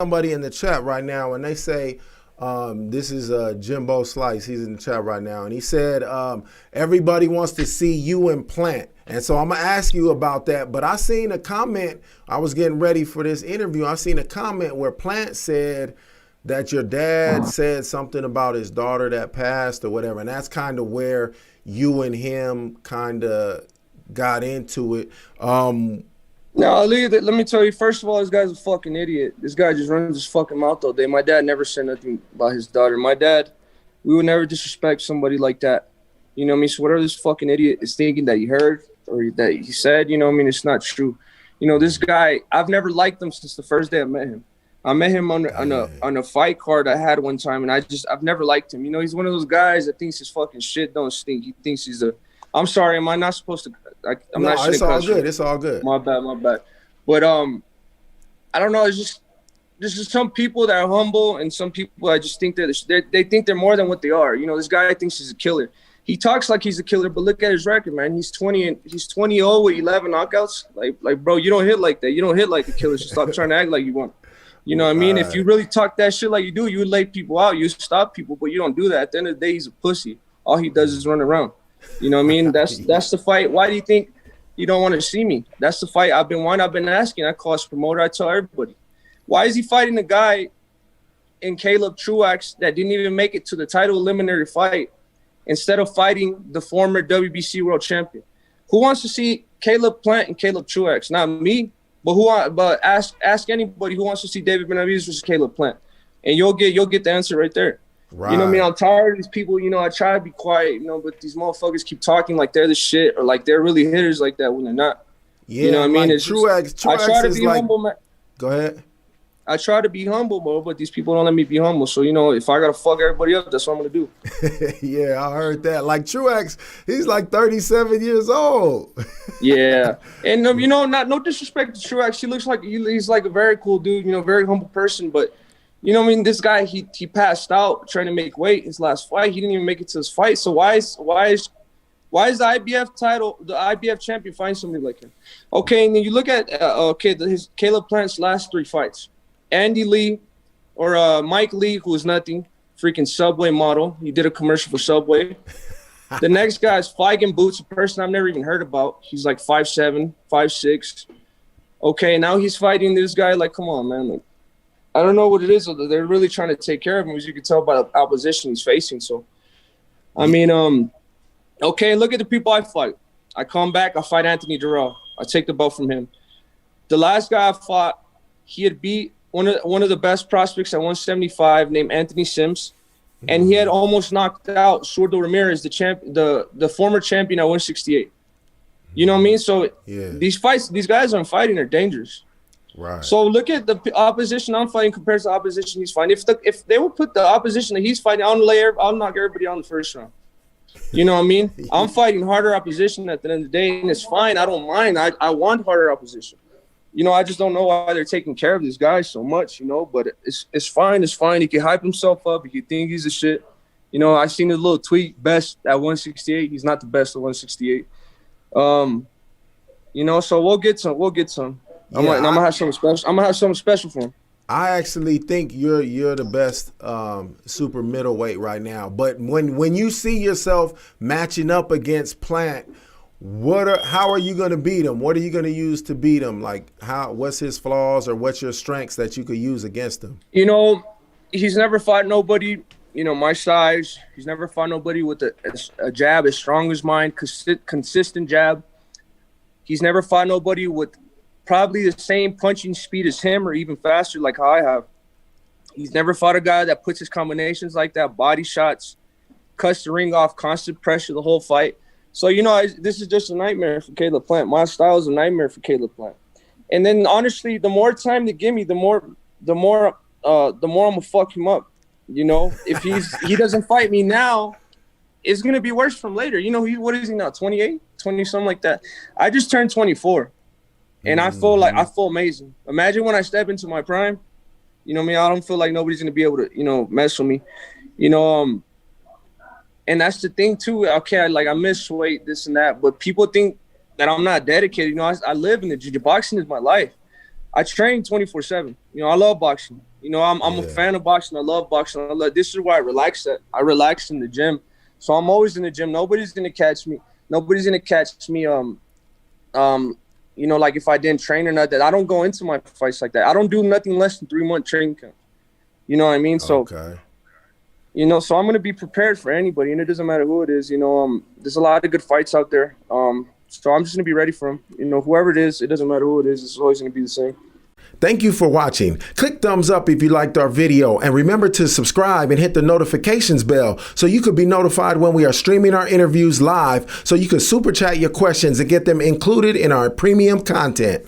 Somebody in the chat right now, and they say, this is Jimbo Slice. He's in the chat right now, and he said, everybody wants to see you and Plant. And so I'm going to ask you about that. But I seen a comment. I was getting ready for this interview. I seen a comment where Plant said that your dad said something about his daughter that passed or whatever. And that's kind of where you and him kind of got into it. No, let me tell you, first of all, this guy's a fucking idiot. This guy just runs his fucking mouth all day. My dad never said nothing about his daughter. My dad, we would never disrespect somebody like that. You know what I mean? So whatever this fucking idiot is thinking that he heard or that he said, you know what I mean, it's not true. You know, this guy, I've never liked him since the first day I met him. I met him on a fight card I had one time, and I've never liked him. You know, he's one of those guys that thinks his fucking shit don't stink. He thinks he's I'm sorry, am I not supposed to? I'm no, not. It's all good. It's all good. My bad. But I don't know. It's just some people that are humble, and some people I just think they think they're more than what they are. You know, this guy thinks he's a killer. He talks like he's a killer, but look at his record, man. He's 20-0 with 11 knockouts. Like, bro, you don't hit like that. You don't hit like a killer. So stop trying to act like you want. You know what I mean? If you really talk that shit like you do, you would lay people out. You stop people, but you don't do that. At the end of the day, he's a pussy. All he does is run around. You know what I mean? That's the fight. Why do you think you don't want to see me? That's the fight I've been asking. I call his promoter. I tell everybody. Why is he fighting a guy in Caleb Truax that didn't even make it to the title eliminatory fight instead of fighting the former WBC world champion? Who wants to see Caleb Plant and Caleb Truax? Not me, but ask anybody who wants to see David Benavidez versus Caleb Plant, and you'll get the answer right there. Right. You know what I mean? I'm tired of these people. You know, I try to be quiet, you know, but these motherfuckers keep talking like they're the shit or like they're really hitters like that when they're not. Yeah, you know what I mean? Like Truax I try to be humble, man. Go ahead. I try to be humble, bro, but these people don't let me be humble. So, you know, if I got to fuck everybody up, that's what I'm going to do. Yeah, I heard that. Like Truax, he's like 37 years old. Yeah. And, you know, no disrespect to Truax. He looks like he's like a very cool dude, you know, very humble person. But, you know what I mean? This guy, he passed out trying to make weight his last fight. He didn't even make it to his fight. So why is the IBF title, the IBF champion, find somebody like him? Okay, and then you look at, his Caleb Plant's last 3 fights. Andy Lee or Mike Lee, who is nothing, freaking Subway model. He did a commercial for Subway. The next guy is Feigen Boots, a person I've never even heard about. He's like 5'7", 5'6". Okay, now he's fighting this guy. Like, come on, man. Like, I don't know what it is. They're really trying to take care of him, as you can tell by the opposition he's facing. So, I mean, okay, look at the people I fight. I come back, I fight Anthony Durrell. I take the belt from him. The last guy I fought, he had beat one of the best prospects at 175 named Anthony Sims, and he had almost knocked out Zurdo Ramirez, the former champion at 168. You know what I mean? So yeah. These guys I'm fighting are dangerous. Right. So look at the opposition I'm fighting compared to the opposition he's fighting. If they would put the opposition that he's fighting, I'll knock everybody out in the first round. You know what I mean? I'm fighting harder opposition at the end of the day, and it's fine. I don't mind. I want harder opposition. You know, I just don't know why they're taking care of this guy so much, you know, but it's fine. It's fine. He can hype himself up. He can think he's a shit. You know, I seen his little tweet, best at 168. He's not the best at 168. You know, so we'll get some. Yeah, I'm gonna have something special. I'm gonna have something special for him. I actually think you're the best super middleweight right now. But when you see yourself matching up against Plant, how are you going to beat him? What are you going to use to beat him? Like, what's his flaws or what's your strengths that you could use against him? You know, he's never fought nobody, you know, my size. He's never fought nobody with a jab as strong as mine, consistent jab. He's never fought nobody with probably the same punching speed as him or even faster like how I have. He's never fought a guy that puts his combinations like that, body shots, cuts the ring off, constant pressure the whole fight. So, you know, this is just a nightmare for Caleb Plant. My style is a nightmare for Caleb Plant. And then, honestly, the more time they give me, the more I'm gonna fuck him up. You know, if he doesn't fight me now, it's gonna be worse from later. You know, what is he now? 28, 20, something like that. I just turned 24, and I feel amazing. Imagine when I step into my prime. You know what I mean? I don't feel like nobody's gonna be able to, you know, mess with me. You know, and that's the thing too. Okay, I miss weight, this and that, but people think that I'm not dedicated. You know, I live in the jiu-jitsu. Boxing is my life. I train 24/7. You know, I love boxing. You know, I'm a fan of boxing. I love boxing. This is where I relax at. I relax in the gym. So I'm always in the gym. Nobody's gonna catch me. Nobody's gonna catch me. You know, like if I didn't train or nothing. I don't go into my fights like that. I don't do nothing less than 3-month training camp. You know what I mean? So, you know, so I'm gonna be prepared for anybody, and it doesn't matter who it is. You know, there's a lot of good fights out there. So I'm just gonna be ready for them. You know, whoever it is, it doesn't matter who it is. It's always gonna be the same. Thank you for watching. Click thumbs up if you liked our video, and remember to subscribe and hit the notifications bell so you could be notified when we are streaming our interviews live, so you can super chat your questions and get them included in our premium content.